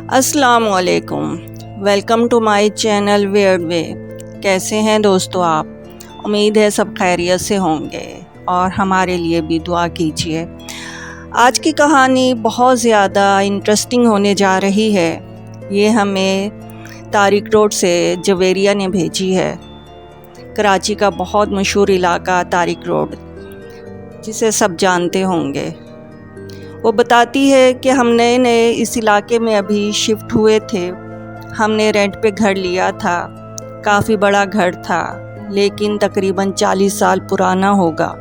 السلام علیکم، welcome to my channel weird way. کیسے ہیں دوستو آپ؟ امید ہے سب خیریت سے ہوں گے اور ہمارے لیے بھی دعا کیجیے۔ آج کی کہانی بہت زیادہ انٹرسٹنگ ہونے جا رہی ہے۔ یہ ہمیں طارق روڈ سے جویریہ نے بھیجی ہے۔ کراچی کا بہت مشہور علاقہ طارق روڈ، جسے سب جانتے ہوں گے۔ وہ بتاتی ہے کہ ہم نئے اس علاقے میں ابھی شفٹ ہوئے تھے۔ ہم نے رینٹ پہ گھر لیا تھا، کافی بڑا گھر تھا، لیکن تقریباً 40 سال پرانا ہوگا۔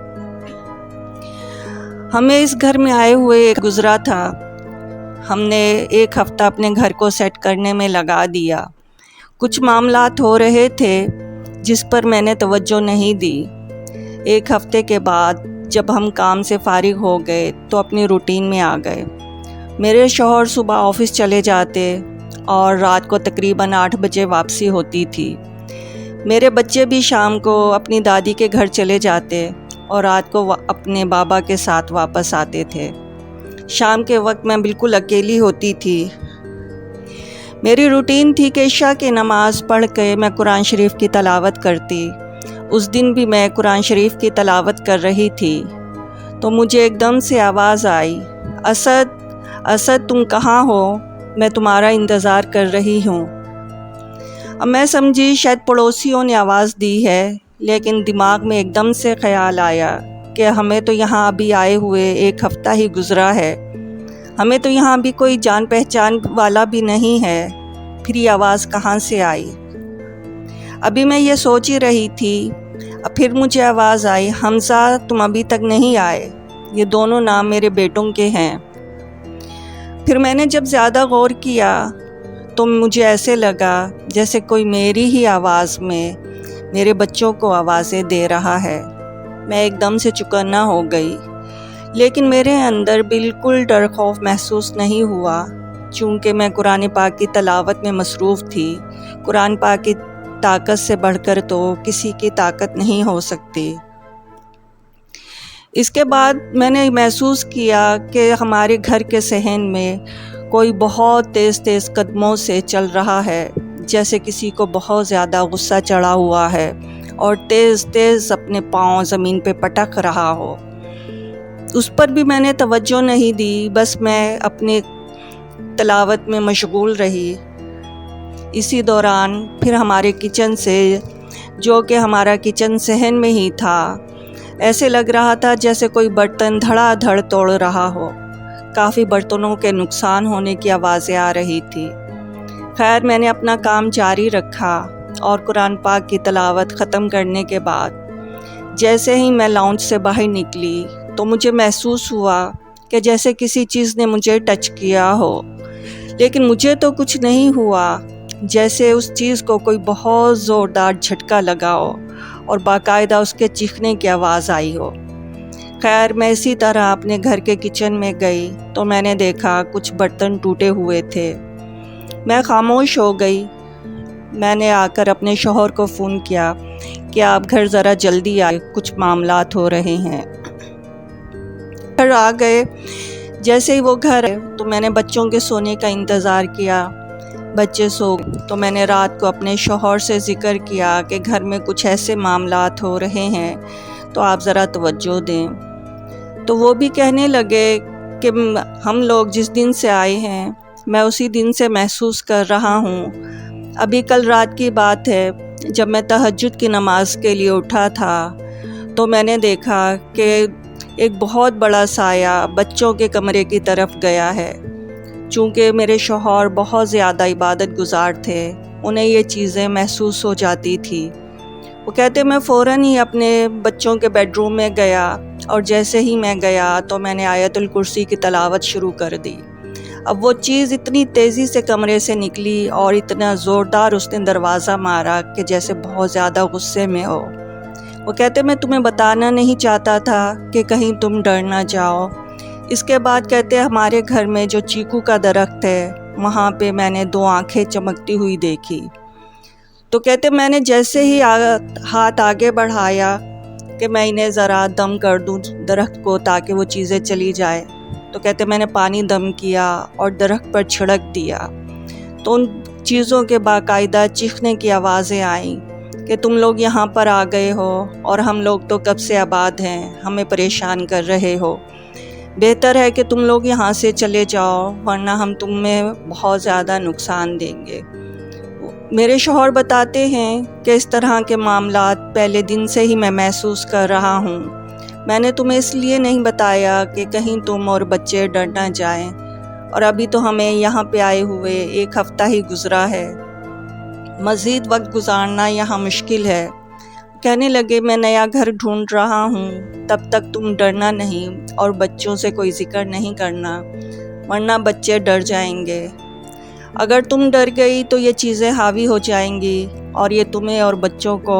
ہمیں اس گھر میں آئے ہوئے گزرا تھا۔ ہم نے ایک ہفتہ اپنے گھر کو سیٹ کرنے میں لگا دیا۔ کچھ معاملات ہو رہے تھے جس پر میں نے توجہ نہیں دی۔ ایک ہفتے کے بعد جب ہم کام سے فارغ ہو گئے تو اپنی روٹین میں آ گئے۔ میرے شوہر صبح آفس چلے جاتے اور رات کو تقریباً 8 بجے واپسی ہوتی تھی۔ میرے بچے بھی شام کو اپنی دادی کے گھر چلے جاتے اور رات کو اپنے بابا کے ساتھ واپس آتے تھے۔ شام کے وقت میں بالکل اکیلی ہوتی تھی۔ میری روٹین تھی کہ عشاء کی نماز پڑھ کے میں قرآن شریف کی تلاوت کرتی۔ اس دن بھی میں قرآن شریف کی تلاوت کر رہی تھی تو مجھے ایک دم سے آواز آئی، اسد تم کہاں ہو؟ میں تمہارا انتظار کر رہی ہوں۔ اب میں سمجھی شاید پڑوسیوں نے آواز دی ہے، لیکن دماغ میں ایک دم سے خیال آیا کہ ہمیں تو یہاں ابھی آئے ہوئے ایک ہفتہ ہی گزرا ہے، ہمیں تو یہاں بھی کوئی جان پہچان والا بھی نہیں ہے، پھر یہ آواز کہاں سے آئی؟ ابھی میں یہ سوچ ہی رہی تھی، پھر مجھے آواز آئی، حمزہ تم ابھی تک نہیں آئے۔ یہ دونوں نام میرے بیٹوں کے ہیں۔ پھر میں نے جب زیادہ غور کیا تو مجھے ایسے لگا جیسے کوئی میری ہی آواز میں میرے بچوں کو آوازیں دے رہا ہے۔ میں ایک دم سے چکنا ہو گئی، لیکن میرے اندر بالکل ڈر خوف محسوس نہیں ہوا، چونکہ میں قرآن پاک کی تلاوت میں مصروف تھی۔ قرآن پاک کی طاقت سے بڑھ کر تو کسی کی طاقت نہیں ہو سکتی۔ اس کے بعد میں نے محسوس کیا کہ ہمارے گھر کے صحن میں کوئی بہت تیز قدموں سے چل رہا ہے، جیسے کسی کو بہت زیادہ غصہ چڑھا ہوا ہے اور تیز اپنے پاؤں زمین پہ پٹک رہا ہو۔ اس پر بھی میں نے توجہ نہیں دی، بس میں اپنی تلاوت میں مشغول رہی۔ اسی دوران پھر ہمارے کچن سے، جو کہ ہمارا کچن صحن میں ہی تھا، ایسے لگ رہا تھا جیسے کوئی برتن دھڑا دھڑ توڑ رہا ہو۔ کافی برتنوں کے نقصان ہونے کی آوازیں آ رہی تھی۔ خیر میں نے اپنا کام جاری رکھا اور قرآن پاک کی تلاوت ختم کرنے کے بعد جیسے ہی میں لاؤنج سے باہر نکلی تو مجھے محسوس ہوا کہ جیسے کسی چیز نے مجھے ٹچ کیا ہو، لیکن مجھے تو کچھ نہیں ہوا، جیسے اس چیز کو کوئی بہت زوردار جھٹکا لگا ہو اور باقاعدہ اس کے چیخنے کی آواز آئی ہو۔ خیر میں اسی طرح اپنے گھر کے کچن میں گئی تو میں نے دیکھا کچھ برتن ٹوٹے ہوئے تھے۔ میں خاموش ہو گئی۔ میں نے آ کر اپنے شوہر کو فون کیا کہ آپ گھر ذرا جلدی آئے، کچھ معاملات ہو رہے ہیں۔ گھر آ گئے۔ جیسے ہی وہ گھر آئے تو میں نے بچوں کے سونے کا انتظار کیا۔ بچے سو گئے تو میں نے رات کو اپنے شوہر سے ذکر کیا کہ گھر میں کچھ ایسے معاملات ہو رہے ہیں تو آپ ذرا توجہ دیں۔ تو وہ بھی کہنے لگے کہ ہم لوگ جس دن سے آئے ہیں میں اسی دن سے محسوس کر رہا ہوں۔ ابھی کل رات کی بات ہے، جب میں تہجد کی نماز کے لیے اٹھا تھا تو میں نے دیکھا کہ ایک بہت بڑا سایہ بچوں کے کمرے کی طرف گیا ہے۔ چونکہ میرے شوہر بہت زیادہ عبادت گزار تھے، انہیں یہ چیزیں محسوس ہو جاتی تھی۔ وہ کہتے میں فوراً ہی اپنے بچوں کے بیڈ روم میں گیا اور جیسے ہی میں گیا تو میں نے آیت الکرسی کی تلاوت شروع کر دی۔ اب وہ چیز اتنی تیزی سے کمرے سے نکلی اور اتنا زوردار اس نے دروازہ مارا کہ جیسے بہت زیادہ غصے میں ہو۔ وہ کہتے میں تمہیں بتانا نہیں چاہتا تھا کہ کہیں تم ڈر نہ جاؤ۔ اس کے بعد کہتے ہمارے گھر میں جو چیکو کا درخت ہے وہاں پہ میں نے 2 آنکھیں چمکتی ہوئی دیکھی۔ تو کہتے میں نے جیسے ہی ہاتھ آگے بڑھایا کہ میں انہیں ذرا دم کر دوں درخت کو تاکہ وہ چیزیں چلی جائیں، تو کہتے میں نے پانی دم کیا اور درخت پر چھڑک دیا تو ان چیزوں کے باقاعدہ چیخنے کی آوازیں آئیں کہ تم لوگ یہاں پر آ گئے ہو اور ہم لوگ تو کب سے آباد ہیں، ہمیں پریشان کر رہے ہو، بہتر ہے کہ تم لوگ یہاں سے چلے جاؤ ورنہ ہم تمہیں بہت زیادہ نقصان دیں گے۔ میرے شوہر بتاتے ہیں کہ اس طرح کے معاملات پہلے دن سے ہی میں محسوس کر رہا ہوں۔ میں نے تمہیں اس لیے نہیں بتایا کہ کہیں تم اور بچے ڈر نہ جائیں، اور ابھی تو ہمیں یہاں پہ آئے ہوئے 1 ہفتہ ہی گزرا ہے، مزید وقت گزارنا یہاں مشکل ہے۔ کہنے لگے میں نیا گھر ڈھونڈ رہا ہوں، تب تک تم ڈرنا نہیں اور بچوں سے کوئی ذکر نہیں کرنا ورنہ بچے ڈر جائیں گے۔ اگر تم ڈر گئی تو یہ چیزیں حاوی ہو جائیں گی اور یہ تمہیں اور بچوں کو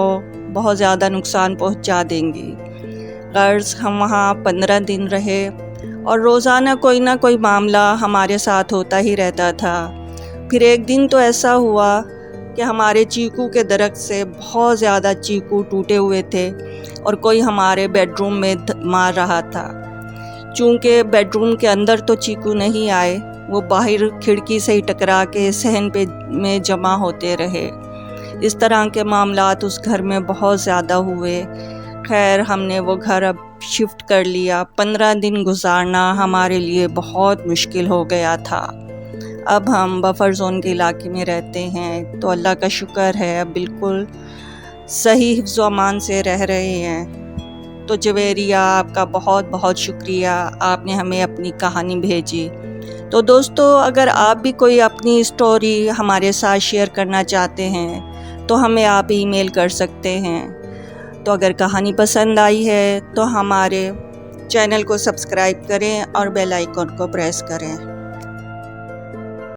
بہت زیادہ نقصان پہنچا دیں گی۔ غرض ہم وہاں 15 دن رہے اور روزانہ کوئی نہ کوئی معاملہ ہمارے ساتھ ہوتا ہی رہتا تھا۔ پھر ایک دن تو ایسا ہوا کہ ہمارے چیکو کے درخت سے بہت زیادہ چیکو ٹوٹے ہوئے تھے اور کوئی ہمارے بیڈ روم میں مار رہا تھا۔ چونکہ بیڈ روم کے اندر تو چیکو نہیں آئے، وہ باہر کھڑکی سے ہی ٹکرا کے صحن میں جمع ہوتے رہے۔ اس طرح کے معاملات اس گھر میں بہت زیادہ ہوئے۔ خیر ہم نے وہ گھر اب شفٹ کر لیا۔ 15 دن گزارنا ہمارے لیے بہت مشکل ہو گیا تھا۔ اب ہم بفر زون کے علاقے میں رہتے ہیں، تو اللہ کا شکر ہے اب بالکل صحیح حفظ و امان سے رہ رہے ہیں۔ تو جویریہ آپ کا بہت بہت شکریہ، آپ نے ہمیں اپنی کہانی بھیجی۔ تو دوستو اگر آپ بھی کوئی اپنی اسٹوری ہمارے ساتھ شیئر کرنا چاہتے ہیں تو ہمیں آپ ای میل کر سکتے ہیں۔ تو اگر کہانی پسند آئی ہے تو ہمارے چینل کو سبسکرائب کریں اور بیل آئیکن کو پریس کریں۔